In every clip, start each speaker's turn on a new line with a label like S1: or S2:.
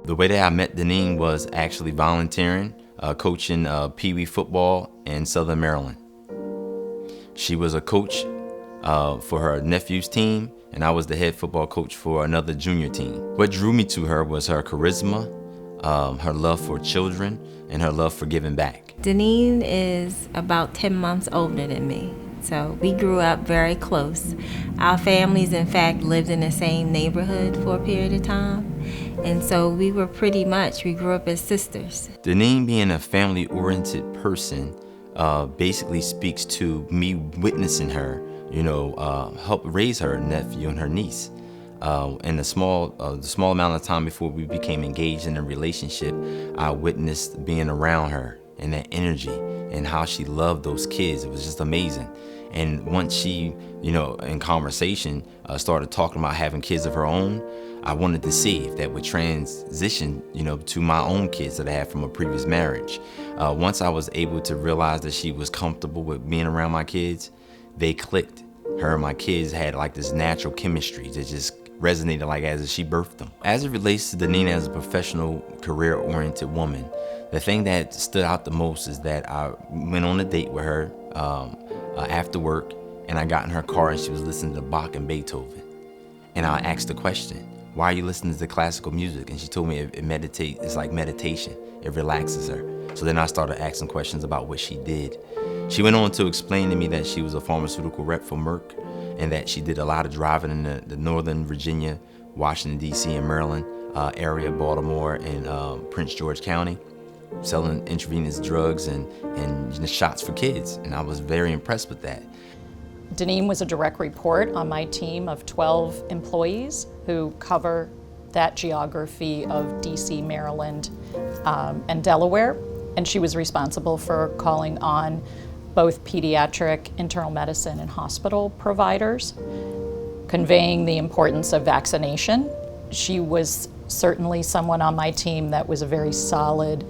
S1: The way that I met Deneen was actually volunteering, coaching Pee Wee football in Southern Maryland. She was a coach for her nephew's team, and I was the head football coach for another junior team. What drew me to her was her charisma, her love for children, and her love for giving back.
S2: Deneen is about 10 months older than me, so we grew up very close. Our families, in fact, lived in the same neighborhood for a period of time, and so we grew up as sisters.
S1: Deneen being a family-oriented person basically speaks to me witnessing her, help raise her nephew and her niece. In the small amount of time before we became engaged in a relationship, I witnessed being around her and that energy and how she loved those kids. It was just amazing. And once she, in conversation, started talking about having kids of her own, I wanted to see if that would transition, to my own kids that I had from a previous marriage. Once I was able to realize that she was comfortable with being around my kids, they clicked. Her and my kids had like this natural chemistry that just resonated like as if she birthed them. As it relates to Deneen as a professional, career-oriented woman, the thing that stood out the most is that I went on a date with her after work, and I got in her car and she was listening to Bach and Beethoven. And I asked the question, why are you listening to classical music? And she told me it's like meditation. It relaxes her. So then I started asking questions about what she did. She went on to explain to me that she was a pharmaceutical rep for Merck and that she did a lot of driving in the Northern Virginia, Washington, D.C., and Maryland area, Baltimore, and Prince George County, selling intravenous drugs and shots for kids. And I was very impressed with that.
S3: Deneen was a direct report on my team of 12 employees who cover that geography of D.C., Maryland, and Delaware. And she was responsible for calling on both pediatric, internal medicine, and hospital providers, conveying the importance of vaccination. She was certainly someone on my team that was a very solid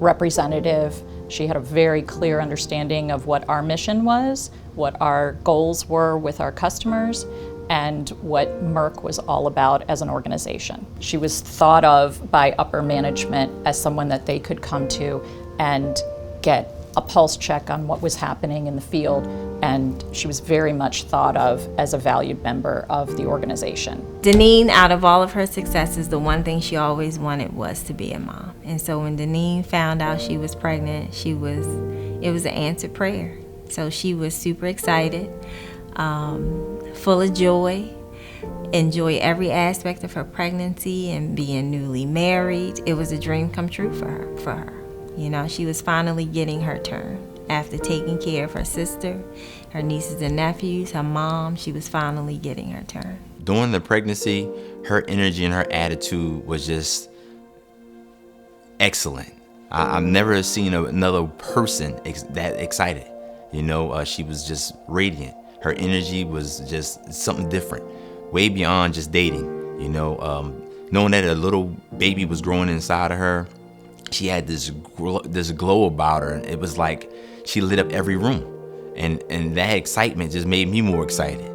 S3: representative. She had a very clear understanding of what our mission was, what our goals were with our customers, and what Merck was all about as an organization. She was thought of by upper management as someone that they could come to and get a pulse check on what was happening in the field, and she was very much thought of as a valued member of the organization.
S2: Deneen, out of all of her successes, the one thing she always wanted was to be a mom. And so when Deneen found out she was pregnant, it was an answered prayer. So she was super excited, full of joy, enjoy every aspect of her pregnancy and being newly married. It was a dream come true for her. She was finally getting her turn. After taking care of her sister, her nieces and nephews, her mom, she was finally getting her turn.
S1: During the pregnancy, her energy and her attitude was just excellent. I've never seen another person that excited. She was just radiant. Her energy was just something different, way beyond just dating. Knowing that a little baby was growing inside of her, she had this glow about her. It was like she lit up every room, and that excitement just made me more excited.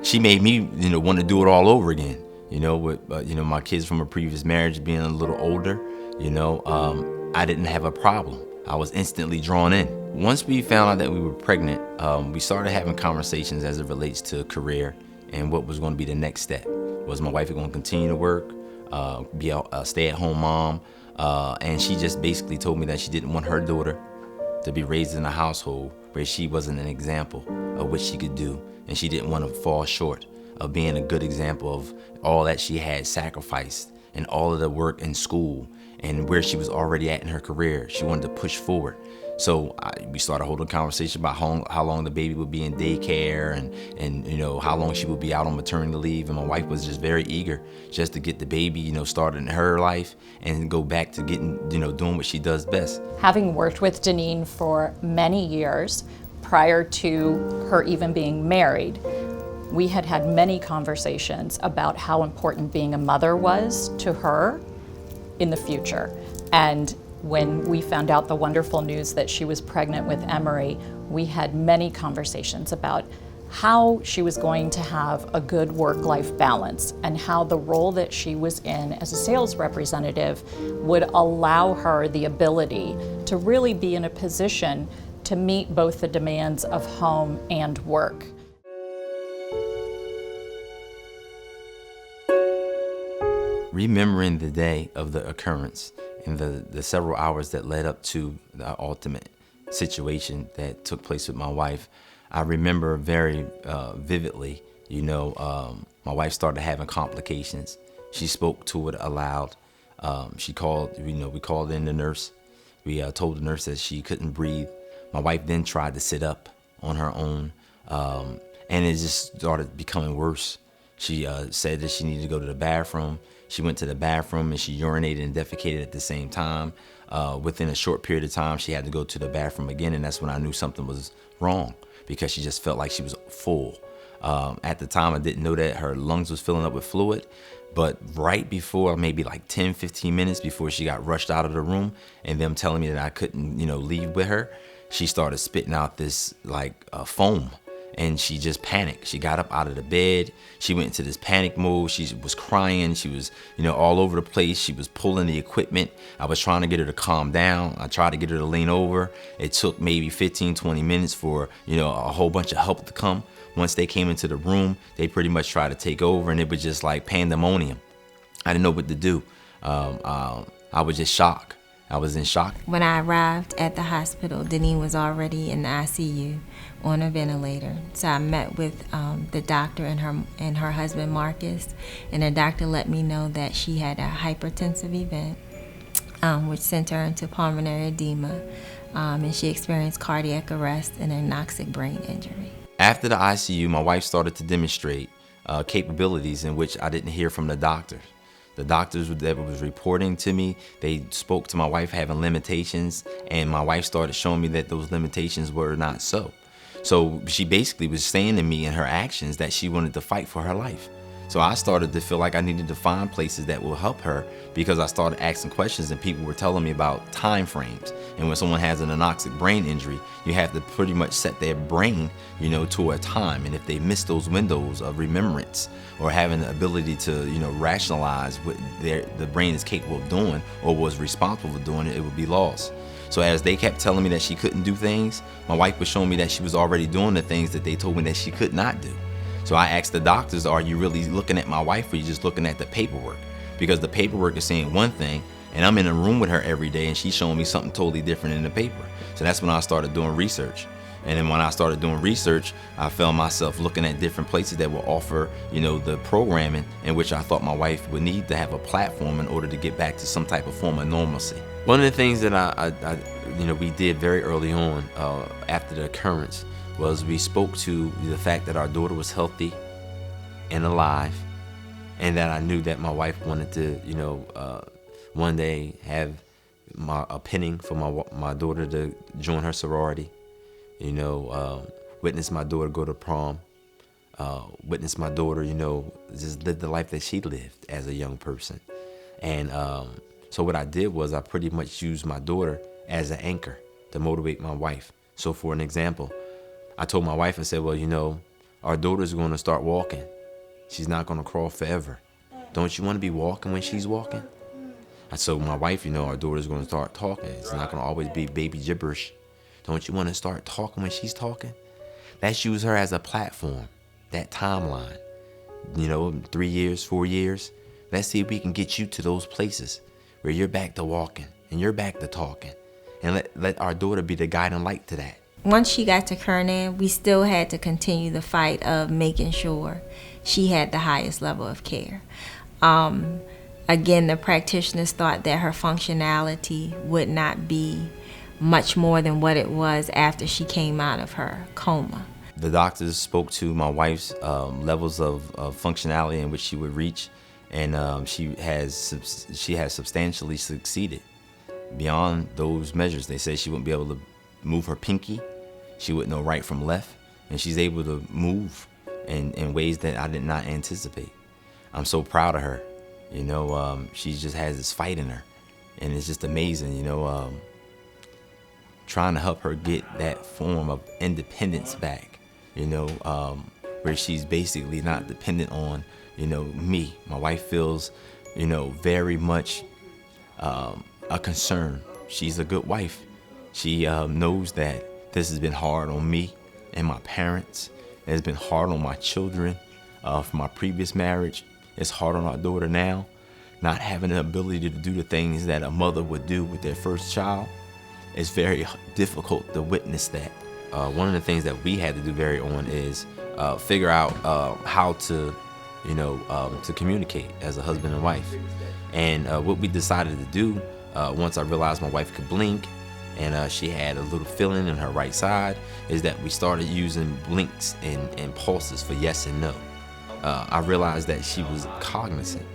S1: She made me want to do it all over again. With my kids from a previous marriage being a little older, I didn't have a problem. I was instantly drawn in. Once we found out that we were pregnant, we started having conversations as it relates to career and what was going to be the next step. Was my wife going to continue to work? Be a stay-at-home mom, and she just basically told me that she didn't want her daughter to be raised in a household where she wasn't an example of what she could do, and she didn't want to fall short of being a good example of all that she had sacrificed and all of the work in school and where she was already at in her career. She wanted to push forward. So we started holding a conversation about how long the baby would be in daycare and how long she would be out on maternity leave. And my wife was just very eager just to get the baby, started in her life and go back to getting, doing what she does best.
S3: Having worked with Deneen for many years prior to her even being married, we had had many conversations about how important being a mother was to her in the future. And when we found out the wonderful news that she was pregnant with Emery, we had many conversations about how she was going to have a good work-life balance and how the role that she was in as a sales representative would allow her the ability to really be in a position to meet both the demands of home and work.
S1: Remembering the day of the occurrence and the several hours that led up to the ultimate situation that took place with my wife, I remember very vividly. My wife started having complications. She spoke to it aloud. She called, we called in the nurse. We told the nurse that she couldn't breathe. My wife then tried to sit up on her own, and it just started becoming worse. She said that she needed to go to the bathroom. She went to the bathroom and she urinated and defecated at the same time. Within a short period of time, she had to go to the bathroom again, and that's when I knew something was wrong, because she just felt like she was full. At the time, I didn't know that her lungs was filling up with fluid, but right before, maybe like 10, 15 minutes before she got rushed out of the room and them telling me that I couldn't, leave with her, she started spitting out this foam. And she just panicked. She got up out of the bed. She went into this panic mode. She was crying. She was, all over the place. She was pulling the equipment. I was trying to get her to calm down. I tried to get her to lean over. It took maybe 15, 20 minutes for, a whole bunch of help to come. Once they came into the room, they pretty much tried to take over, and it was just like pandemonium. I didn't know what to do. I was just shocked. I was in shock.
S2: When I arrived at the hospital, Deneen was already in the ICU on a ventilator. So I met with the doctor and her husband Marcus, and the doctor let me know that she had a hypertensive event, which sent her into pulmonary edema, and she experienced cardiac arrest and an anoxic brain injury.
S1: After the ICU, my wife started to demonstrate capabilities in which I didn't hear from the doctors. The doctors that was reporting to me, they spoke to my wife having limitations, and my wife started showing me that those limitations were not so. So she basically was saying to me in her actions that she wanted to fight for her life. So I started to feel like I needed to find places that will help her, because I started asking questions and people were telling me about time frames. And when someone has an anoxic brain injury, you have to pretty much set their brain, to a time. And if they miss those windows of remembrance or having the ability to, rationalize what the brain is capable of doing or was responsible for doing it would be lost. So as they kept telling me that she couldn't do things, my wife was showing me that she was already doing the things that they told me that she could not do. So I asked the doctors, are you really looking at my wife, or are you just looking at the paperwork? Because the paperwork is saying one thing, and I'm in a room with her every day, and she's showing me something totally different in the paper. So that's when I started doing research. And then when I started doing research, I found myself looking at different places that will offer, the programming in which I thought my wife would need to have a platform in order to get back to some type of form of normalcy. One of the things that we did very early on after the occurrence was we spoke to the fact that our daughter was healthy and alive, and that I knew that my wife wanted to, one day have a penning for my daughter to join her sorority, witness my daughter go to prom, witness my daughter, just live the life that she lived as a young person. And so what I did was I pretty much used my daughter as an anchor to motivate my wife. So for an example, I told my wife, I said, well, our daughter's going to start walking. She's not going to crawl forever. Don't you want to be walking when she's walking? I told my wife, our daughter's going to start talking. It's not going to always be baby gibberish. Don't you want to start talking when she's talking? Let's use her as a platform, that timeline. 3 years, 4 years. Let's see if we can get you to those places where you're back to walking and you're back to talking. And let our daughter be the guiding light to that.
S2: Once she got to Kernan, we still had to continue the fight of making sure she had the highest level of care. Again, the practitioners thought that her functionality would not be much more than what it was after she came out of her coma.
S1: The doctors spoke to my wife's levels of functionality in which she would reach, and she has substantially succeeded beyond those measures. They said she wouldn't be able to move her pinky, she wouldn't know right from left, and she's able to move in ways that I did not anticipate. I'm so proud of her. She just has this fight in her, and it's just amazing, trying to help her get that form of independence back where she's basically not dependent on, me. My wife feels, very much a concern. She's a good wife. She knows that this has been hard on me and my parents. It's been hard on my children from my previous marriage. It's hard on our daughter now, not having the ability to do the things that a mother would do with their first child. It's very difficult to witness that. One of the things that we had to do very on is figure out how to, to communicate as a husband and wife. And what we decided to do, once I realized my wife could blink and she had a little feeling in her right side, is that we started using blinks and pulses for yes and no. I realized that she was cognizant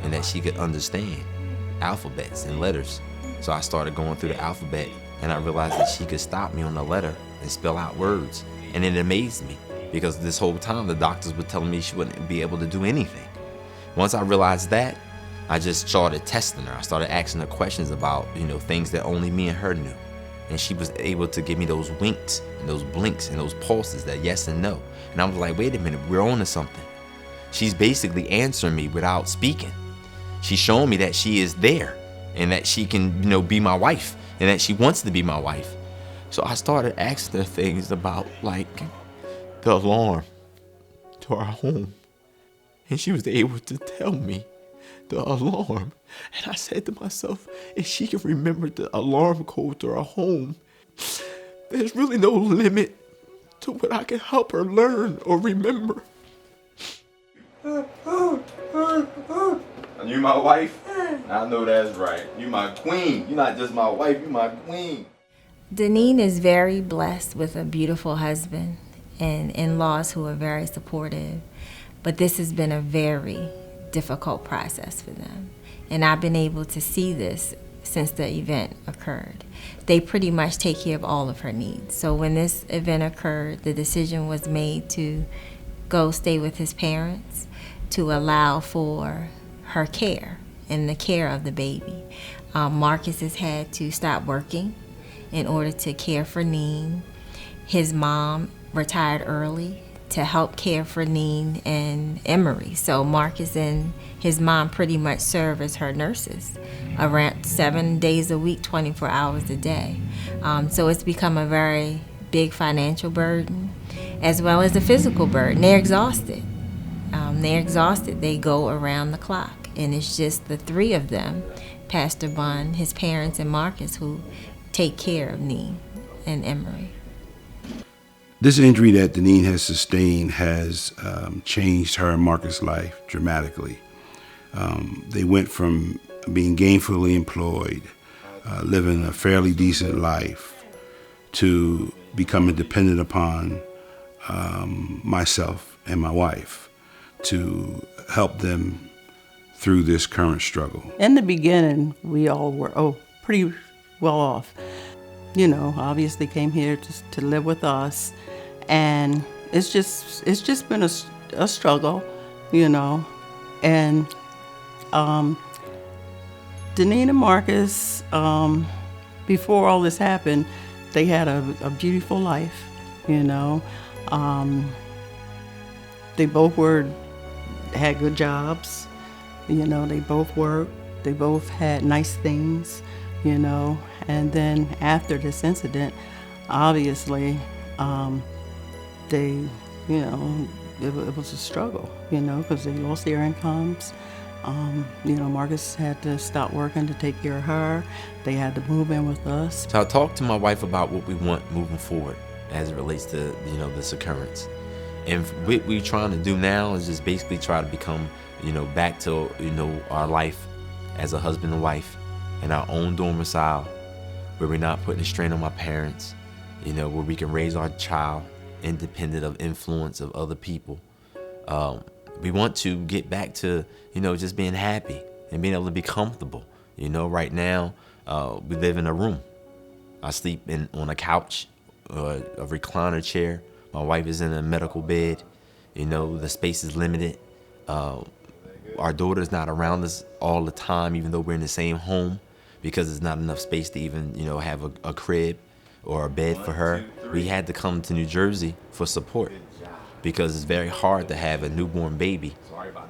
S1: and that she could understand alphabets and letters. So I started going through the alphabet, and I realized that she could stop me on the letter and spell out words. And it amazed me, because this whole time the doctors were telling me she wouldn't be able to do anything. Once I realized that, I just started testing her. I started asking her questions about, things that only me and her knew. And she was able to give me those winks and those blinks and those pulses, that yes and no. And I was like, wait a minute, we're on to something. She's basically answering me without speaking. She's showing me that she is there and that she can, be my wife and that she wants to be my wife. So I started asking her things about, like, the alarm to our home. And she was able to tell me the alarm. And I said to myself, if she can remember the alarm code to our home, there's really no limit to what I can help her learn or remember. You my wife? I know that's right. You my queen. You're not just my wife, you my queen.
S2: Deneen is very blessed with a beautiful husband and in-laws who are very supportive. But this has been a very difficult process for them. And I've been able to see this since the event occurred. They pretty much take care of all of her needs. So when this event occurred, the decision was made to go stay with his parents to allow for her care and the care of the baby. Marcus has had to stop working in order to care for Neen. His mom retired early to help care for Neen and Emery. So Marcus and his mom pretty much serve as her nurses around 7 days a week, 24 hours a day. So it's become a very big financial burden as well as a physical burden. They're exhausted. They go around the clock. And it's just the three of them, Pastor Bunn, his parents, and Marcus, who take care of Neen and Emery.
S4: This injury that Deneen has sustained has changed her and Marcus' life dramatically. They went from being gainfully employed, living a fairly decent life, to becoming dependent upon myself and my wife to help them through this current struggle.
S5: In the beginning, we all were pretty well off. Obviously came here to live with us, and it's just been a struggle, And Deneen and Marcus, before all this happened, they had a beautiful life, They both had good jobs. They both worked, they both had nice things, and then after this incident, obviously, it was a struggle, because they lost their incomes. Marcus had to stop working to take care of her. They had to move in with us.
S1: So I talked to my wife about what we want moving forward as it relates to, this occurrence. And what we're trying to do now is just basically try to become, back to, our life as a husband and wife in our own domicile, where we're not putting a strain on my parents, where we can raise our child independent of influence of other people. We want to get back to, just being happy and being able to be comfortable. Right now, we live in a room. I sleep on a couch or a recliner chair. My wife is in a medical bed. The space is limited. Our daughter's not around us all the time, even though we're in the same home, because there's not enough space to even, have a crib or a bed for her. we had to come to New Jersey for support because it's very hard to have a newborn baby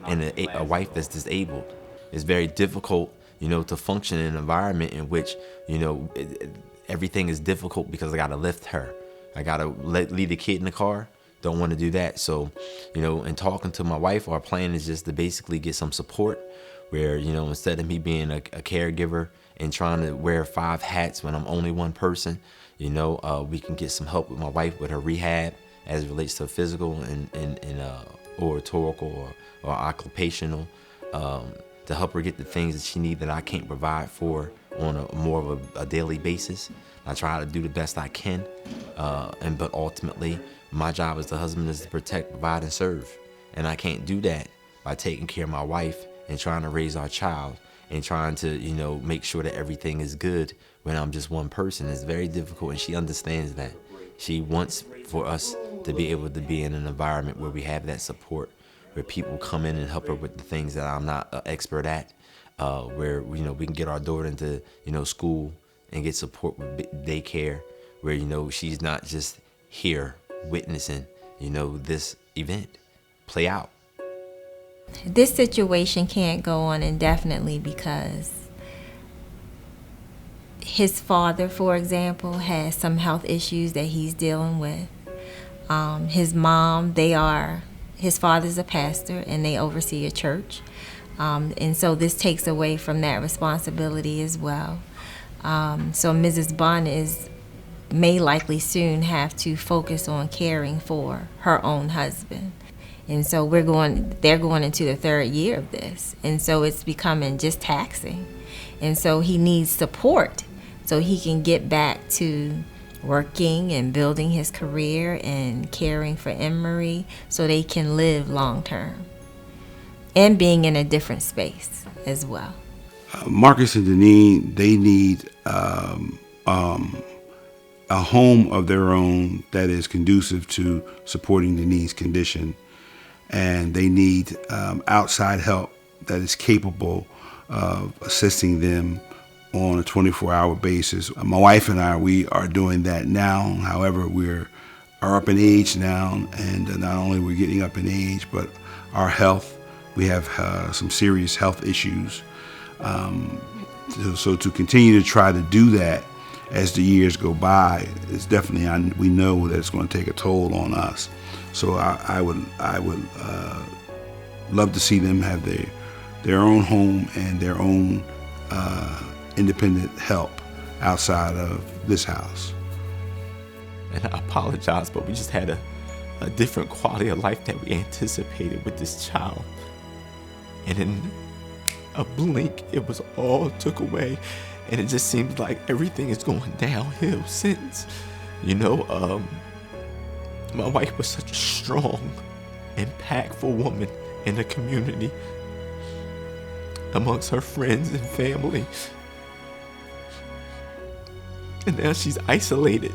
S1: and a wife that's disabled. It's very difficult, to function in an environment in which, everything is difficult because I got to lift her. I got to leave the kid in the car. Don't want to do that. So, in talking to my wife, our plan is just to basically get some support where, instead of me being a caregiver and trying to wear 5 hats when I'm only one person, we can get some help with my wife with her rehab as it relates to physical and oratorical or occupational, to help her get the things that she needs that I can't provide for on a more of a daily basis. I try to do the best I can, but ultimately my job as the husband is to protect, provide, and serve, and I can't do that by taking care of my wife and trying to raise our child and trying to make sure that everything is good when I'm just one person. It's very difficult, and she understands that. She wants for us to be able to be in an environment where we have that support, where people come in and help her with the things that I'm not an expert at, where we can get our daughter into school and get support with daycare, where she's not just here witnessing this event play out.
S2: This situation can't go on indefinitely because his father, for example, has some health issues that he's dealing with. His mom, his father's a pastor and they oversee a church. And so this takes away from that responsibility as well. So Mrs. Bunn may likely soon have to focus on caring for her own husband. And so they're going into the 3rd year of this. And so it's becoming just taxing. And so he needs support so he can get back to working and building his career and caring for Emery so they can live long term and being in a different space as well.
S4: Marcus and Deneen, they need a home of their own that is conducive to supporting Deneen's condition. And they need outside help that is capable of assisting them on a 24-hour basis. My wife and we are doing that now. However, we are up in age now, and not only we're getting up in age, but our health, we have some serious health issues. So to continue to try to do that as the years go by, it's definitely, we know that it's going to take a toll on us. So I would love to see them have their own home and their own independent help outside of this house.
S1: And I apologize, but we just had a different quality of life that we anticipated with this child. And in a blink, it was all took away. And it just seems like everything is going downhill since. My wife was such a strong, impactful woman in the community, amongst her friends and family. And now she's isolated.